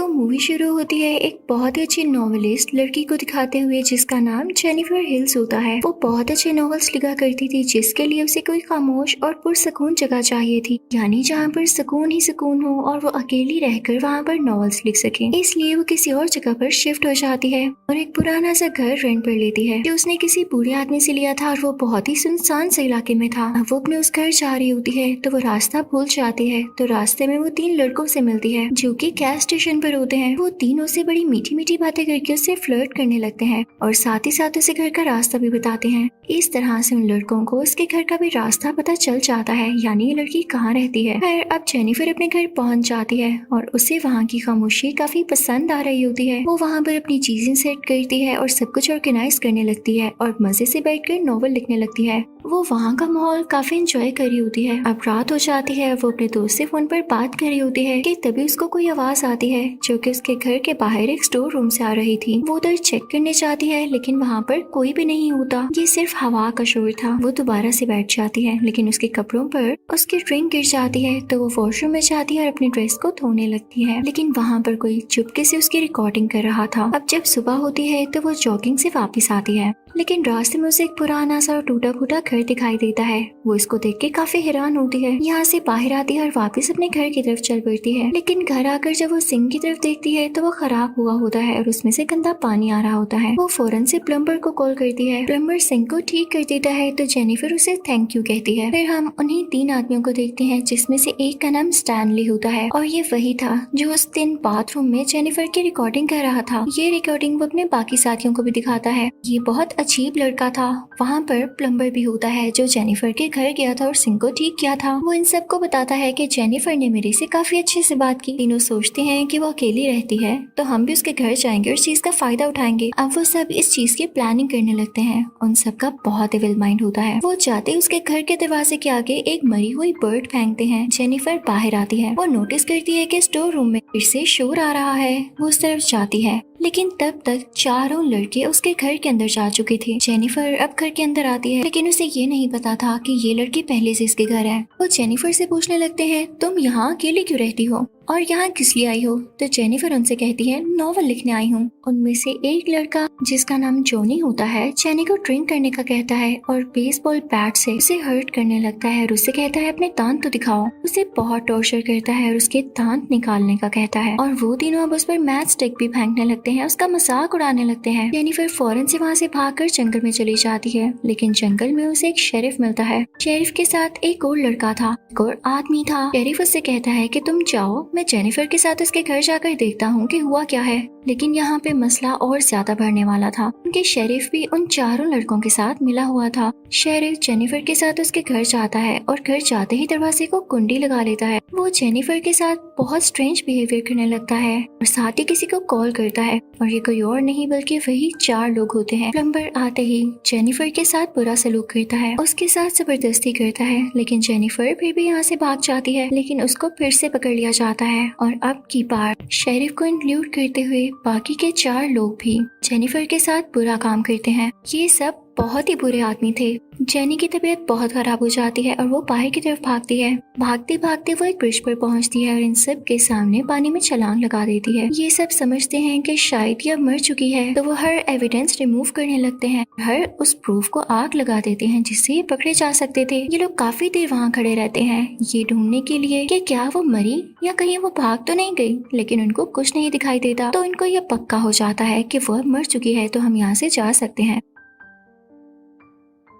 तो मूवी शुरू होती है एक बहुत ही अच्छी नॉवेलिस्ट लड़की को दिखाते हुए जिसका नाम जेनिफर हिल्स होता है। वो बहुत अच्छे नॉवेल्स लिखा करती थी जिसके लिए उसे कोई खामोश और पुरसकून जगह चाहिए थी, यानी जहाँ पर सुकून ही सुकून हो और वो अकेली रहकर वहाँ पर नॉवेल्स लिख सके। इसलिए वो किसी और जगह पर शिफ्ट हो जाती है और एक पुराना सा घर रेंट पर लेती है जो उसने किसी बूढ़े आदमी से लिया था और वो बहुत ही सुनसान से इलाके में था। अब वो अपने उस घर जा रही होती है तो वो रास्ता भूल जाती है। तो रास्ते में वो 3 लड़कों से मिलती है जो कि गैस स्टेशन पर होते हैं। वो तीनों से बड़ी मीठी मीठी बातें करके उससे फ्लर्ट करने लगते हैं और साथ ही साथ उसे घर का रास्ता भी बताते हैं। इस तरह से उन लड़कों को उसके घर का भी रास्ता पता चल जाता है, यानी ये लड़की कहाँ रहती है। फिर अब जेनिफर अपने घर पहुंच जाती है और उसे वहाँ की खामोशी काफी पसंद आ रही होती है। वो वहाँ पर अपनी चीजें सेट करती है और सब कुछ ऑर्गेनाइज करने लगती है और मजे से बैठकर नॉवल लिखने लगती है। वो वहाँ का माहौल काफी एंजॉय कर रही होती है। अब रात हो जाती है, वो अपने दोस्त से फोन पर बात कर रही होती है कि तभी उसको कोई आवाज आती है जो कि उसके घर के बाहर एक स्टोर रूम से आ रही थी। वो उधर चेक करने जाती है लेकिन वहाँ पर कोई भी नहीं होता, ये सिर्फ हवा का शोर था। वो दोबारा से बैठ जाती है लेकिन उसके कपड़ों पर उसकी ड्रिंक गिर जाती है तो वो वॉशरूम में जाती है और अपनी ड्रेस को धोने लगती है, लेकिन वहाँ पर कोई चुपके से उसकी रिकॉर्डिंग कर रहा था। अब जब सुबह होती है तो वो जॉगिंग से वापस आती है लेकिन रास्ते में उसे एक पुराना सा टूटा फूटा घर दिखाई देता है। वो इसको देख के काफी हैरान होती है। यहाँ से बाहर आती है और वापस अपने घर की तरफ चल पड़ती है, लेकिन घर आकर जब वो सिंक की तरफ देखती है तो वो खराब हुआ होता है और उसमें से गंदा पानी आ रहा होता है। वो फौरन से प्लम्बर को कॉल करती है। प्लम्बर सिंक को ठीक कर देता है तो जेनिफर उसे थैंक यू कहती है। फिर हम उन्हीं 3 आदमियों को देखते हैं जिसमें से एक का नाम स्टैनली होता है और ये वही था जो उस दिन बाथरूम में जेनिफर की रिकॉर्डिंग कर रहा था। ये रिकॉर्डिंग वो अपने बाकी साथियों को भी दिखाता है। ये बहुत अजीब लड़का था। वहाँ पर प्लम्बर भी होता है जो जेनिफर के घर गया था और सिंक को ठीक किया था। वो इन सबको बताता है कि जेनिफर ने मेरे से काफी अच्छे से बात की। तीनों सोचते हैं कि वो अकेली रहती है तो हम भी उसके घर जाएंगे और इस चीज का फायदा उठाएंगे। अब वो सब इस चीज की प्लानिंग करने लगते हैं। उन सबका बहुत इविल माइंड होता है। वो जाते उसके घर के दरवाजे के आगे एक मरी हुई बर्ड फेंकते हैं। जेनिफर बाहर आती है। वो नोटिस करती है कि स्टोर रूम में फिर से शोर आ रहा है। वो उस तरफ जाती है लेकिन तब तक चारों लड़के उसके घर के अंदर जा चुके थे। जेनिफर अब घर के अंदर आती है लेकिन उसे ये नहीं पता था कि ये लड़के पहले से इसके घर है। वो जेनिफर से पूछने लगते हैं तुम यहाँ अकेले क्यों रहती हो और यहाँ किस लिए आई हो? तो जेनिफर उनसे कहती है नॉवल लिखने आई हूँ। उनमें से एक लड़का जिसका नाम जोनी होता है जेनी को ड्रिंक करने का कहता है और बेसबॉल बैट से उसे हर्ट करने लगता है और उसे कहता है अपने दांत तो दिखाओ। उसे बहुत टॉर्चर करता है और उसके दांत निकालने का कहता है और वो तीनों अब उस पर मैच स्टिक भी फेंकने लगते हैं, उसका मजाक उड़ाने लगते हैं। जेनिफर फौरन से वहाँ से भागकर जंगल में चली जाती है लेकिन जंगल में उसे एक शेरिफ मिलता है। शेरिफ के साथ एक और लड़का था, एक और आदमी था। शेरिफ उससे कहता है कि तुम जाओ, मैं जेनिफर के साथ उसके घर जाकर देखता हूँ कि हुआ क्या है। लेकिन यहाँ पे मसला और ज्यादा बढ़ने वाला था क्योंकि शेरिफ भी उन चारों लड़कों के साथ मिला हुआ था। शेरिफ जेनिफर के साथ उसके घर जाता है और घर जाते ही दरवाजे को कुंडी लगा लेता है। वो जेनिफर के साथ बहुत स्ट्रेंज बिहेवियर करने लगता है और साथ ही किसी को कॉल करता है और ये कोई और नहीं बल्कि वही 4 लोग होते हैं। प्लम्बर आते ही जेनिफर के साथ बुरा सलूक करता है, उसके साथ जबरदस्ती करता है लेकिन जेनिफर फिर भी यहाँ से भाग जाती है लेकिन उसको फिर से पकड़ लिया जाता है और अब की बार शेरिफ को इंक्लूड करते हुए बाकी के 4 लोग भी जेनिफर के साथ बुरा काम करते हैं। ये सब बहुत ही बुरे आदमी थे। जेनी की तबीयत बहुत खराब हो जाती है और वो बाहर की तरफ भागती है। भागते भागते वो एक ब्रिज पर पहुंचती है और इन सब के सामने पानी में छलांग लगा देती है। ये सब समझते हैं कि शायद ये मर चुकी है तो वो हर एविडेंस रिमूव करने लगते हैं, हर उस प्रूफ को आग लगा देते हैं जिससे ये पकड़े जा सकते थे। ये लोग काफी देर वहाँ खड़े रहते हैं ये ढूंढने के लिए कि क्या वो मरी या कहीं वो भाग तो नहीं गई, लेकिन उनको कुछ नहीं दिखाई देता। तो इनको ये पक्का हो जाता है कि वो मर चुकी है तो हम यहाँ से जा सकते हैं।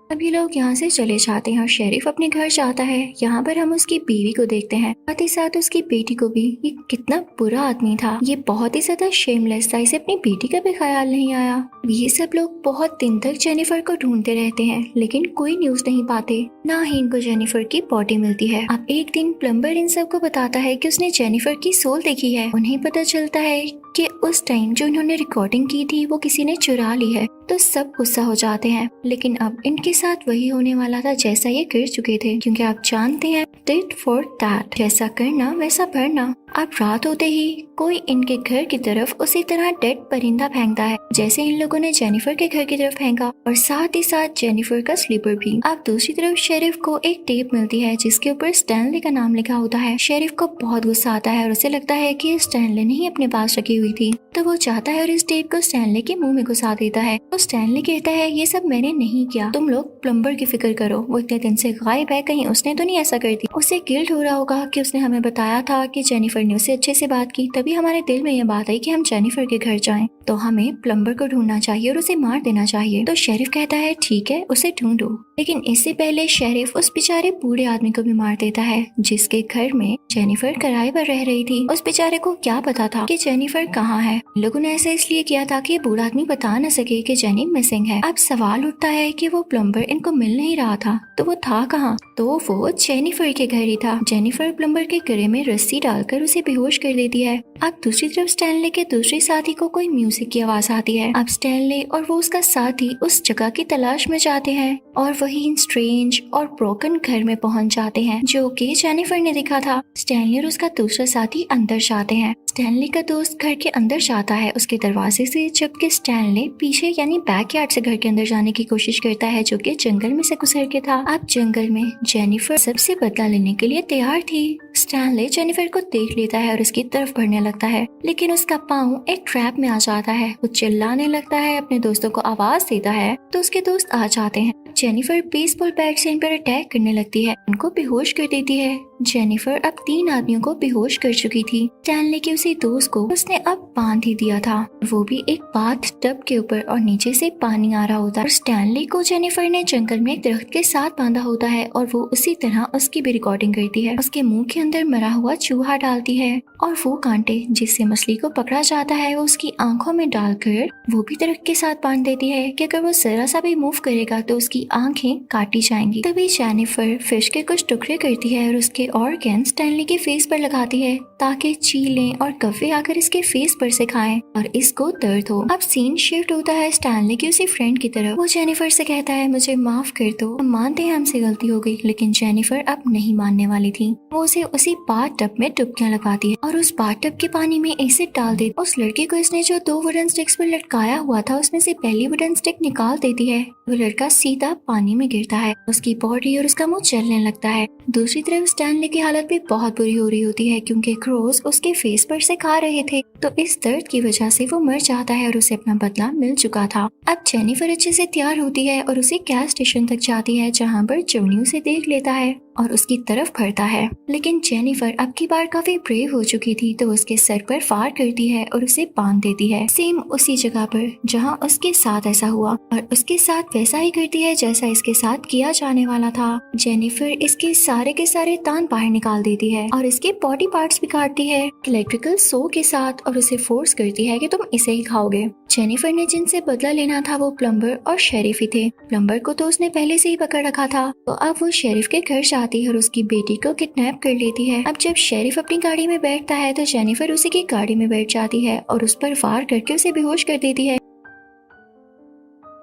अभी लोग यहाँ से चले जाते हैं और शेरिफ अपने घर जाता है। यहाँ पर हम उसकी बीवी को देखते हैं, साथ ही साथ उसकी बेटी को भी। ये कितना बुरा आदमी था, ये बहुत ही ज्यादा शेमलेस था, इसे अपनी बेटी का भी ख्याल नहीं आया। ये सब लोग बहुत दिन तक जेनिफर को ढूंढते रहते हैं लेकिन कोई न्यूज नहीं पाते, ना ही इनको जेनिफर की बॉडी मिलती है। अब एक दिन प्लम्बर इन सबको बताता है कि उसने जेनिफर की सोल देखी है। उन्हें पता चलता है कि उस टाइम जो इन्होंने रिकॉर्डिंग की थी वो किसी ने चुरा ली है। तो सब गुस्सा हो जाते हैं लेकिन अब इनके साथ वही होने वाला था जैसा ये कर चुके थे, क्योंकि आप जानते हैं टिट फॉर टैट, जैसा करना वैसा भरना। अब रात होते ही कोई इनके घर की तरफ उसी तरह डेड परिंदा फेंकता है जैसे इन लोगों ने जेनिफर के घर की तरफ फेंका, और साथ ही साथ जेनिफर का स्लीपर भी। अब दूसरी तरफ शेरिफ को एक टेप मिलती है जिसके ऊपर स्टैनली का नाम लिखा होता है। शेरिफ को बहुत गुस्सा आता है और उसे लगता है कि स्टैनली ने ही अपने पास रखी हुई थी, तो वो चाहता है और इस टेप को स्टैनली के मुंह में घुसा देता है। तो स्टैनली कहता है ये सब मैंने नहीं किया, तुम लोग प्लम्बर की फिक्र करो, वो इतने दिन से गायब है, कहीं उसने तो नहीं ऐसा कर दी। उसे गिल्ट हो रहा होगा कि उसने हमें बताया था कि जेनिफर ने उसे अच्छे से बात की, तभी हमारे दिल में ये बात आई कि हम जेनिफर के घर जाएं, तो हमें प्लम्बर को ढूंढना चाहिए और उसे मार देना चाहिए। तो शेरिफ कहता है ठीक है, उसे ढूंढो, लेकिन इससे पहले शेरिफ उस बेचारे बूढ़े आदमी को भी मार देता है जिसके घर में जेनिफर किराए पर रह रही थी। उस बेचारे को क्या पता था कि जेनिफर कहाँ है। लोगों ने ऐसा इसलिए किया था कि बूढ़ा आदमी बता न सके कि जेनी मिसिंग है। अब सवाल उठता है कि वो प्लम्बर इनको मिल नहीं रहा था, तो वो था कहाँ? तो वो जेनिफर के घर ही था। जेनिफर प्लम्बर के गले में रस्सी डालकर उसे बेहोश कर देती है। अब दूसरी तरफ स्टैनली के दूसरे साथी को कोई म्यूजिक की आवाज आती है। अब स्टैनली और वो उसका साथी उस जगह की तलाश में जाते हैं और वही स्ट्रेंज और ब्रोकन घर में पहुंच जाते हैं जो कि जेनिफर ने देखा था। स्टैनली और उसका दूसरा साथी अंदर जाते हैं। स्टैनली का दोस्त घर के अंदर जाता है उसके दरवाजे से, जबकि स्टैनली पीछे यानी बैकयार्ड से घर के अंदर जाने की कोशिश करता है जो कि जंगल में से गुजर के था। अब जंगल में जेनिफर सबसे बदला लेने के लिए तैयार थी। स्टैनली जेनिफर को देख लेता है और उसकी तरफ बढ़ने लगता है, लेकिन उसका पाँव एक ट्रैप में आ जाता है। वो चिल्लाने लगता है, अपने दोस्तों को आवाज देता है, तो उसके दोस्त आ जाते हैं। जेनिफर बेसबॉल बैट से इन पर अटैक करने लगती है, उनको बेहोश कर देती है। जेनिफर अब 3 आदमियों को बेहोश कर चुकी थी। स्टैनली के उसी दोस्त को उसने अब बांध ही दिया था, वो भी एक बाथ टब के ऊपर, और नीचे से पानी आ रहा होता है। स्टैनली को जेनिफर ने जंगल में एक दरख्त के साथ बांधा होता है और वो उसी तरह उसकी भी रिकॉर्डिंग करती है। उसके मुंह के अंदर मरा हुआ चूहा डालती है और वो कांटे जिससे मछली को पकड़ा जाता है वो उसकी आंखों में डालकर वो भी दरख्त के साथ बांध देती है कि अगर वो जरा सा भी मूव करेगा तो उसकी आंखें काटी जाएंगी। तभी जेनिफर फिश के कुछ टुकड़े करती है और उसके ऑर्गन स्टैनली के फेस पर लगाती है ताकि चीलें और कव्वे आकर इसके फेस पर से खाएं और इसको दर्द हो। अब सीन शिफ्ट होता है स्टैनली की उसी फ्रेंड की तरफ। वो जेनिफर से कहता है मुझे माफ कर दो, हम मानते हैं हमसे गलती हो गई, लेकिन जेनिफर अब नहीं मानने वाली थी। वो उसे उसी बाथ टब में डुबकियां लगाती है और उस बाथ टब के पानी में एसिड डाल देती। उस लड़के को इसने जो 2 वुडन स्टिक्स पर लटकाया हुआ था उसमें से पहली वुडन स्टिक निकाल देती है। वो लड़का सीधा पानी में गिरता है, उसकी बॉडी और उसका मुंह जलने लगता है। दूसरी तरफ स्टैनली की हालत भी बहुत बुरी हो रही होती है क्योंकि क्रोस उसके फेस पर से खा रहे थे, तो इस दर्द की वजह से वो मर जाता है और उसे अपना बदला मिल चुका था। अब जेनिफर अच्छे से तैयार होती है और उसे गैस स्टेशन तक जाती है जहाँ पर जोनी उसे देख लेता है और उसकी तरफ बढ़ता है, लेकिन जेनिफर अब की बार काफी ब्रेव हो चुकी थी तो उसके सर पर फायर करती है और उसे बांध देती है, सेम उसी जगह पर जहां उसके साथ ऐसा हुआ, और उसके साथ वैसा ही करती है जैसा इसके साथ किया जाने वाला था। जेनिफर इसके सारे के सारे तान बाहर निकाल देती है और इसके बॉडी पार्ट्स भी काटती है इलेक्ट्रिकल सो के साथ और उसे फोर्स करती है कि तुम इसे ही खाओगे। जेनिफर ने जिनसे बदला लेना था वो प्लम्बर और शेरिफ ही थे। प्लम्बर को तो उसने पहले से ही पकड़ रखा था, तो अब वो शेरिफ के घर जाती है और उसकी बेटी को किडनैप कर लेती है। अब जब शेरिफ अपनी गाड़ी में बैठता है तो जेनिफर उसी की गाड़ी में बैठ जाती है और उस पर वार करके उसे बेहोश कर देती है।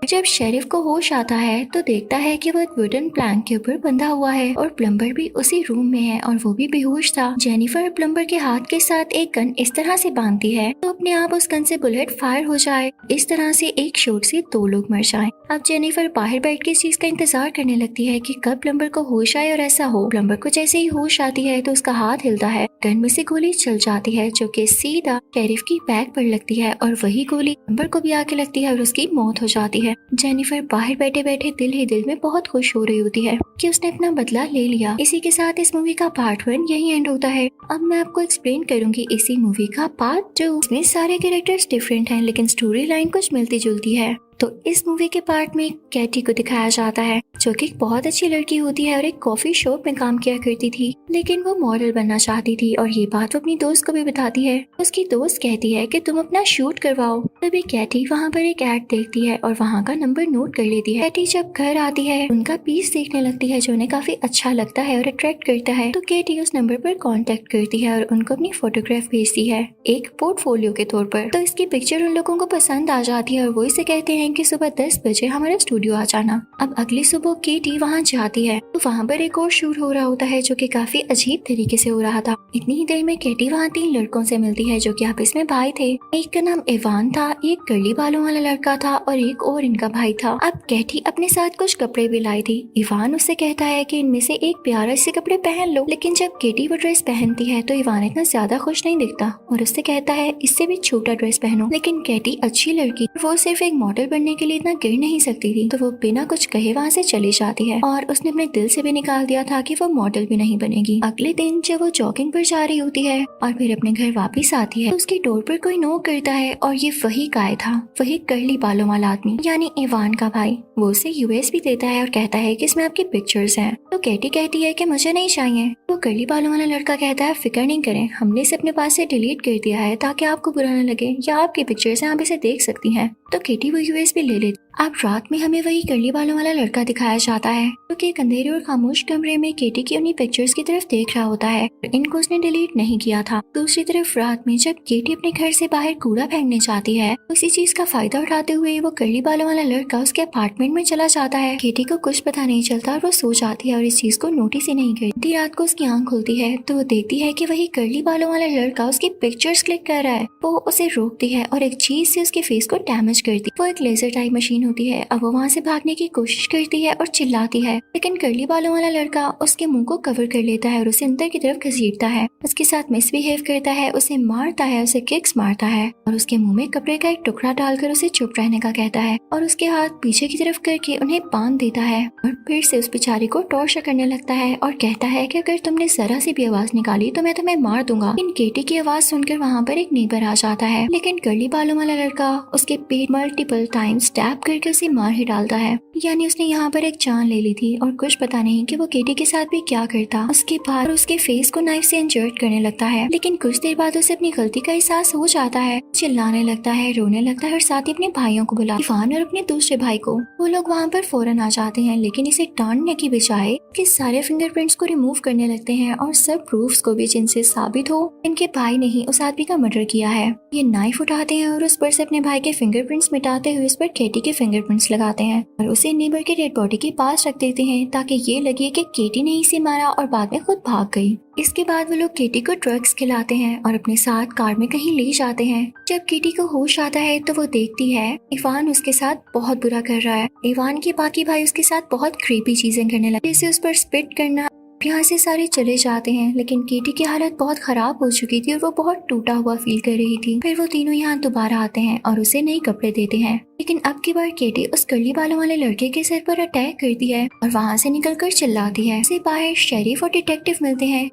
जब शेरिफ को होश आता है तो देखता है कि वो एक वुडन प्लैंक के ऊपर बंधा हुआ है और प्लम्बर भी उसी रूम में है और वो भी बेहोश था। जेनिफर प्लम्बर के हाथ के साथ एक गन इस तरह से बांधती है तो अपने आप उस गन से बुलेट फायर हो जाए, इस तरह से एक शॉट से 2 लोग मर जाएं। अब जेनिफर बाहर बैठ के इस चीज का इंतजार करने लगती है कि कब प्लम्बर को होश आए और ऐसा हो। प्लम्बर को जैसे ही होश आती है तो उसका हाथ हिलता है, गन में से गोली चल जाती है जो कि सीधा शेरिफ की बैक पर लगती है और वही गोली प्लम्बर को भी आके लगती है और उसकी मौत हो जाती है। जेनिफर बाहर बैठे बैठे दिल ही दिल में बहुत खुश हो रही होती है कि उसने अपना बदला ले लिया। इसी के साथ इस मूवी का पार्ट 1 यही एंड होता है। अब मैं आपको एक्सप्लेन करूंगी इसी मूवी का पार्ट 2। इसमें सारे कैरेक्टर्स डिफरेंट हैं लेकिन स्टोरी लाइन कुछ मिलती जुलती है। तो इस मूवी के पार्ट में कैटी को दिखाया जाता है जो कि एक बहुत अच्छी लड़की होती है और एक कॉफी शॉप में काम किया करती थी, लेकिन वो मॉडल बनना चाहती थी और ये बात वो अपनी दोस्त को भी बताती है। उसकी दोस्त कहती है कि तुम अपना शूट करवाओ। तभी कैटी वहाँ पर एक एड देखती है और वहाँ का नंबर नोट कर लेती है। कैटी जब घर आती है उनका पीस देखने लगती है जो उन्हें काफी अच्छा लगता है और अट्रैक्ट करता है, तो कैटी उस नंबर पर कॉन्टेक्ट करती है और उनको अपनी फोटोग्राफ भेजती है एक पोर्टफोलियो के तौर पर। तो इसकी पिक्चर उन लोगों को पसंद आ जाती है और वो इसे कहते हैं हैं कि सुबह 10 बजे हमारे स्टूडियो आ जाना। अब अगली सुबह केटी वहाँ जाती है तो वहाँ पर एक और शूट हो रहा होता है जो कि काफी अजीब तरीके से हो रहा था। इतनी ही देर में केटी वहाँ 3 लड़कों से मिलती है जो कि आपस में भाई थे। एक का नाम इवान था, एक कर्ली बालों वाला लड़का था और एक और इनका भाई था। अब केटी अपने साथ कुछ कपड़े भी लाई थी। इवान उससे कहता है कि इनमें से एक प्यारा से कपड़े पहन लो, लेकिन जब केटी वो ड्रेस पहनती है तो इवान इतना ज्यादा खुश नहीं दिखता और उससे कहता है इससे भी छोटा ड्रेस पहनो। लेकिन केटी अच्छी लड़की, वो सिर्फ एक मॉडल बनने के लिए इतना गिर नहीं सकती थी, तो वो बिना कुछ कहे वहाँ से चली जाती है और उसने अपने दिल से भी निकाल दिया था कि वो मॉडल भी नहीं बनेगी। अगले दिन जब वो जॉगिंग पर जा रही होती है और फिर अपने घर वापस आती है तो उसके डोर पर कोई नॉक करता है और ये वही काय था, वही कर्ली बालों वाला आदमी यानी इवान का भाई। वो उसे यूएस भी देता है और कहता है कि इसमें आपकी पिक्चर्स हैं। तो केटी कहती है कि मुझे नहीं चाहिए। वो कर्ली बालों वाला लड़का कहता है फिक्र नहीं करें, हमने इसे अपने पास से डिलीट कर दिया है ताकि आपको बुरा न लगे, या आपकी पिक्चर्स हैं, आप इसे देख सकती हैं। तो केटी वो यूएस भी ले लेती। अब रात में हमें वही कर्ली बालों वाला लड़का दिखाया जाता है जो कि एक अंधेरे और खामोश कमरे में केटी की उन्हीं पिक्चर्स की तरफ देख रहा होता है। इनको उसने डिलीट नहीं किया था। दूसरी तरफ रात में जब केटी अपने घर से बाहर कूड़ा फेंकने जाती है, उसी चीज का फायदा उठाते हुए वो कर्ली बालों वाला लड़का उसके अपार्टमेंट में चला जाता है। केटी को कुछ पता नहीं चलता और वो सो जाती है और इस चीज को नोटिस ही नहीं करती। रात को उसकी आंख खुलती है तो वो देखती है कि वही कर्ली बालों वाला लड़का उसकी पिक्चर्स क्लिक कर रहा है। वो उसे रोकती है और एक चीज से उसके फेस को डैमेज करती है। वो एक लेजर टाइप मशीन होती है। अब वो वहाँ से भागने की कोशिश करती है और चिल्लाती है, लेकिन कर्ली बालों वाला लड़का उसके मुंह को कवर कर लेता है और उसे अंदर की तरफ घसीटता है, उसके साथ मिसबिहेव करता है, उसे मारता है, उसे किक्स मारता है और उसके मुंह में कपड़े का एक टुकड़ा डालकर उसे चुप रहने का कहता है और उसके हाथ पीछे की तरफ करके उन्हें बांध देता है और फिर से उस बेचारी को टॉर्चर करने लगता है और कहता है कि अगर तुमने जरा सी भी आवाज निकाली तो मैं तुम्हें मार दूंगा। इन केटी की आवाज सुनकर वहाँ पर एक नेबर आ जाता है, लेकिन कर्ली बालों वाला लड़का उसके पेट मल्टीपल टाइम्स स्टैब करके उसे मार ही डालता है। यानी उसने यहाँ पर एक जान ले ली थी और कुछ पता नहीं कि वो केटी के साथ भी क्या करता। उसके बाद उसके फेस को नाइफ से इंजर्ड करने लगता है, लेकिन कुछ देर बाद उसे अपनी गलती का एहसास हो जाता है, चिल्लाने लगता है, रोने लगता है और साथ ही अपने भाइयों को बुला, इवान और अपने दूसरे भाई को। वो लोग वहाँ पर फौरन आ जाते हैं, लेकिन इसे डांटने की बजाय कि सारे फिंगरप्रिंट्स को रिमूव करने लगते हैं और सब प्रूफ्स को भी जिनसे साबित हो इनके भाई ने ही उस आदमी का मर्डर किया है। ये नाइफ उठाते हैं और उस पर से अपने भाई के फिंगरप्रिंट्स मिटाते हुए उस पर केटी के फिंगरप्रिंट्स लगाते हैं और उसे नेबर के डेड बॉडी के पास रख देते हैं ताकि ये लगे कि केटी ने इसे मारा और बाद में खुद भाग गई। इसके बाद वो लोग केटी को ड्रग्स खिलाते हैं और अपने साथ कार में कहीं ले जाते हैं। जब केटी को होश आता है तो वो देखती है इवान उसके साथ बहुत बुरा कर रहा है। इवान के बाकी भाई उसके साथ बहुत क्रीपी चीजें करने लगे, जैसे उस पर स्पिट करना। यहाँ से सारे चले जाते हैं, लेकिन केटी की हालत बहुत खराब हो चुकी थी और वो बहुत टूटा हुआ फील कर रही थी। फिर वो तीनों यहाँ दोबारा आते हैं और उसे नए कपड़े देते हैं, लेकिन अब की बार केटी उस कर्ली बालों वाले लड़के के सर पर अटैक करती है और वहाँ से निकलकर चिल्लाती है। इससे बाहर शेरिफ और डिटेक्टिव मिलते हैं।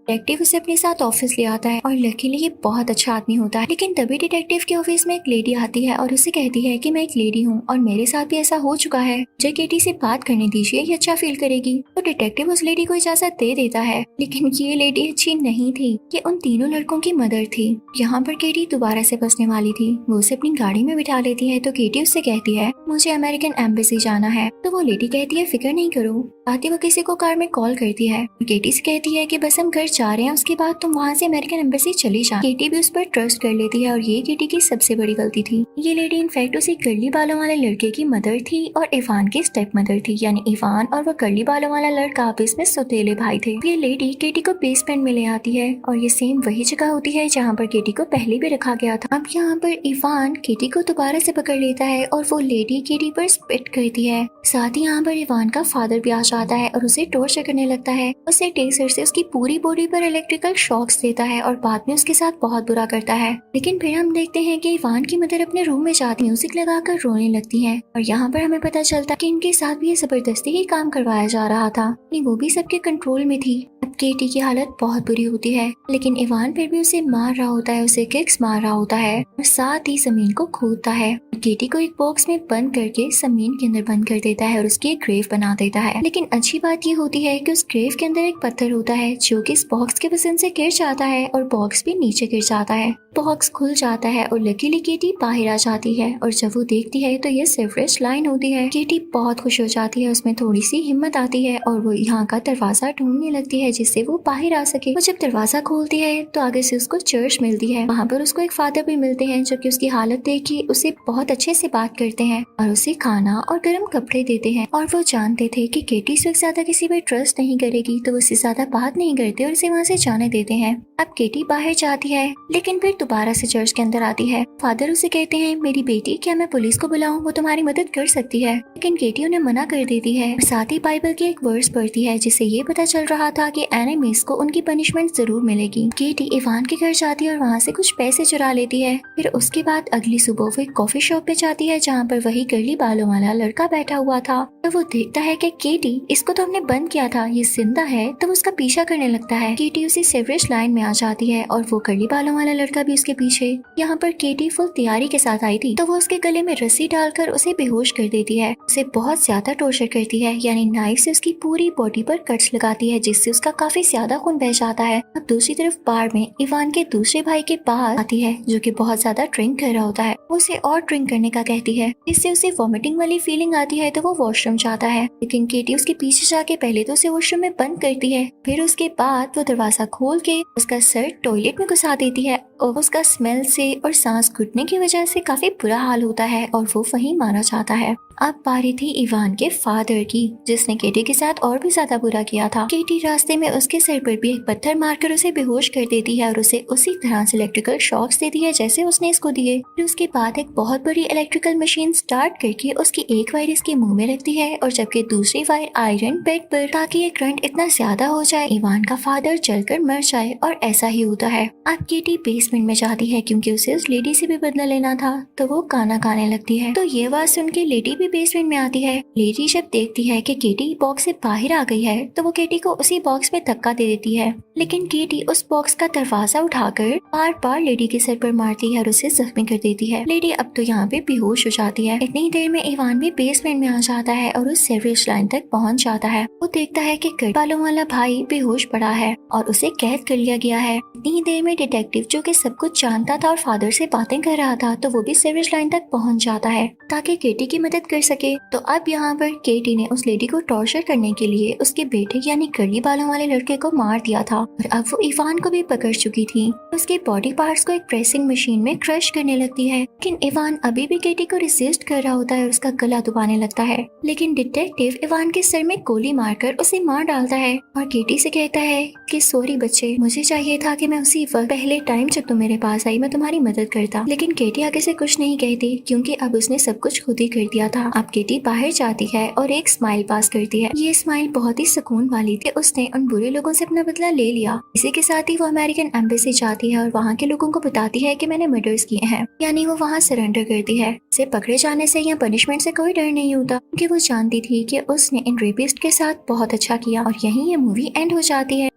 डिटेक्टिव उसे अपने साथ ऑफिस ले आता है और लकीली ये बहुत अच्छा आदमी होता है, लेकिन तभी डिटेक्टिव के ऑफिस में एक लेडी आती है और उसे कहती है कि मैं एक लेडी हूँ और मेरे साथ भी ऐसा हो चुका है, मुझे केटी से बात करने दीजिए, ये अच्छा फील करेगी। तो डिटेक्टिव उस लेडी को इजाजत दे देता है, लेकिन ये लेडी अच्छी नहीं थी, ये उन तीनों लड़कों की मदर थी। यहाँ पर केटी दोबारा से फंसने वाली थी। वो उसे अपनी गाड़ी में बिठा लेती है तो केटी उससे कहती है मुझे अमेरिकन एम्बेसी जाना है। तो वो लेडी कहती है फिक्र नहीं करो। साथ ही वो किसी को कार में कॉल करती है। केटी से कहती है कि बस हम घर जा रहे हैं, उसके बाद तुम वहाँ से अमेरिकन एम्बेसी चली जा। केटी भी उस पर ट्रस्ट कर लेती है और ये केटी की सबसे बड़ी गलती थी। ये लेडी इनफैक्ट उसी कर्ली बालों वाले लड़के की मदर थी और इवान की स्टेप मदर थी, यानी इवान और वो कर्ली बालों वाला लड़का आपस में सौतेले भाई थे। ये लेडी केटी को बेसमेंट में ले आती है और ये सेम वही जगह होती है जहाँ पर केटी को पहले भी रखा गया था। अब यहाँ पर इवान केटी को दोबारा से पकड़ लेता है और वो लेडी केटी पर स्पिट करती है। साथ ही यहाँ पर इवान का फादर भी आ जाता है और उसे टॉर्चर करने लगता है। उसे टेसर से उसकी पूरी बॉडी पर इलेक्ट्रिकल शॉक्स देता है और बाद में उसके साथ बहुत बुरा करता है। लेकिन फिर हम देखते हैं कि इवान की मदर अपने रूम में जाती म्यूजिक लगाकर रोने लगती है और यहाँ पर हमें पता चलता है कि इनके साथ भी ये जबरदस्ती ही काम करवाया जा रहा था, वो भी सबके कंट्रोल में थी। अब केटी की हालत बहुत बुरी होती है, लेकिन इवान फिर भी उसे मार रहा होता है, उसे किक्स मार रहा होता है और साथ ही जमीन को खोदता है। केटी को एक बॉक्स में बंद करके जमीन के अंदर बंद कर देता है और उसकी एक ग्रेव बना देता है। लेकिन अच्छी बात ये होती है कि उस ग्रेव के अंदर एक पत्थर होता है जो कि इस बॉक्स के वजन से गिर जाता है और बॉक्स भी नीचे गिर जाता है। बॉक्स खुल जाता है और लकीली केटी बाहर आ जाती है और जब वो देखती है तो ये सेवरेज लाइन होती है। केटी बहुत खुश हो जाती है, उसमें थोड़ी सी हिम्मत आती है और वो यहाँ का दरवाजा ढूंढने लगती है है जिससे वो बाहर आ सके। वो जब दरवाजा खोलती है तो आगे से उसको चर्च मिलती है। वहाँ पर उसको एक फादर भी मिलते हैं जो कि उसकी हालत देख के उसे बहुत अच्छे से बात करते हैं और उसे खाना और गर्म कपड़े देते हैं। और वो जानते थे कि केटी से ज्यादा किसी पर ट्रस्ट नहीं करेगी, तो उससे ज्यादा बात नहीं करते और उसे वहाँ से जाने देते हैं। अब केटी बाहर जाती है लेकिन फिर दोबारा से चर्च के अंदर आती है। फादर उसे कहते हैं, मेरी बेटी, क्या मैं पुलिस को बुलाऊं? वो तुम्हारी मदद कर सकती है। लेकिन केटी उन्हें मना कर देती है और साथ ही बाइबल की एक वर्स पढ़ती है जिससे ये पता चल रहा था कि एनिमीज को उनकी पनिशमेंट जरूर मिलेगी। केटी इवान के घर जाती है और वहाँ से कुछ पैसे चुरा लेती है। फिर उसके बाद अगली सुबह वो एक कॉफी शॉप पे जाती है जहाँ पर वही कर्ली बालों वाला लड़का बैठा हुआ था। तो वो देखता है कि केटी, इसको तो हमने बंद किया था, ये जिंदा है। तो उसका पीछा करने लगता है। केटी उसी सेवरेज लाइन में आ जाती है और वो कर्ली बालों वाला लड़का भी उसके पीछे। यहाँ पर केटी फुल तैयारी के साथ आई थी, तो वो उसके गले में रस्सी डालकर उसे बेहोश कर देती है। उसे बहुत ज्यादा टॉर्चर करती है, यानी नाइफ से उसकी पूरी बॉडी पर कट्स लगाती है जिससे उसका काफी ज्यादा खून बह जाता है। अब दूसरी तरफ बार में इवान के दूसरे भाई के पास आती है जो कि बहुत ज्यादा ड्रिंक कर रहा होता है। वो उसे और ड्रिंक करने का कहती है जिससे उसे वॉमिटिंग वाली फीलिंग आती है। तो वो वॉशरूम जाता है लेकिन केटी उसके पीछे जाके पहले तो उसे वॉशरूम में बंद करती है, फिर उसके बाद वो दरवाजा खोल के उसका सर टॉयलेट में घुसा देती है और उसका स्मेल से और सांस घुटने की वजह से काफी बुरा हाल होता है और वो वहीं मारा जाता है। अब बारी थी इवान के फादर की, जिसने केटी के साथ और भी ज्यादा बुरा किया था। केटी रास्ते में उसके सर पर भी एक पत्थर मारकर उसे बेहोश कर देती है और उसे उसी तरह से इलेक्ट्रिकल शॉक्स देती है जैसे उसने इसको दिए। फिर उसके बाद एक बहुत बड़ी इलेक्ट्रिकल मशीन स्टार्ट करके उसकी एक वायर इसके मुंह में रखती है और जबकि दूसरी वायर आयरन बेड पर, ताकि ये करंट इतना ज्यादा हो जाए इवान का फादर जलकर मर जाए। और ऐसा ही होता है। अब केटी बेसमेंट में जाती है क्योंकि उसे उस लेडी से भी बदला लेना था, तो वो गाना गाने लगती है। तो ये बात सुन के लेडी भी बेसमेंट में आती है। लेडी जब देखती है कि केटी बॉक्स से बाहर आ गई है तो वो केटी को उसी बॉक्स में धक्का दे देती है, लेकिन केटी उस बॉक्स का दरवाजा उठाकर बार बार लेडी के सर पर मारती है और उसे जख्मी कर देती है। लेडी अब तो यहाँ पे बेहोश हो जाती है। इतनी देर में इवान भी बेसमेंट में आ जाता है और उस सेवरेज लाइन तक पहुँच जाता है। वो देखता है कि कर्ली बालों वाला भाई बेहोश पड़ा है और उसे कैद कर लिया गया है। इतनी देर में डिटेक्टिव जो कि सब कुछ जानता था और फादर से बातें कर रहा था, तो वो भी सेवरेज लाइन तक पहुँच जाता है ताकि केटी की मदद कर सके। तो अब यहाँ पर केटी ने उस लेडी को टॉर्चर करने के लिए उसके बेटे यानी कर्ली बालों वाले लड़के को मार दिया था और अब वो इवान को भी पकड़ चुकी थी। उसके बॉडी पार्ट्स को एक प्रेसिंग मशीन में क्रश करने लगती है, लेकिन इवान अभी भी केटी को रेसिस्ट कर रहा होता है और उसका गला दबाने लगता है। लेकिन डिटेक्टिव इवान के सर में गोली मारकर उसे मार डालता है और केटी से कहता है कि सॉरी बच्चे, मुझे चाहिए था कि मैं उसी वक्त पहले टाइम जब तुम मेरे पास आई मैं तुम्हारी मदद करता। लेकिन केटी आगे से कुछ नहीं कहती क्योंकि अब उसने सब कुछ खुद ही कर दिया था। अब केटी बाहर जाती है और एक स्माइल पास करती है। ये स्माइल बहुत ही सुकून वाली थी। उसने उन बुरे लोगों से अपना बदला ले लिया। इसी के साथ ही वो अमेरिकन एम्बेसी जाती है और वहाँ के लोगों को बताती है कि मैंने मर्डर्स किए हैं, यानी वो वहाँ सरेंडर करती है। उसे पकड़े जाने से या पनिशमेंट से कोई डर नहीं होता क्योंकि वो जानती थी कि उसने इन रेपिस्ट के साथ बहुत अच्छा किया। और यहीं ये मूवी एंड हो जाती है।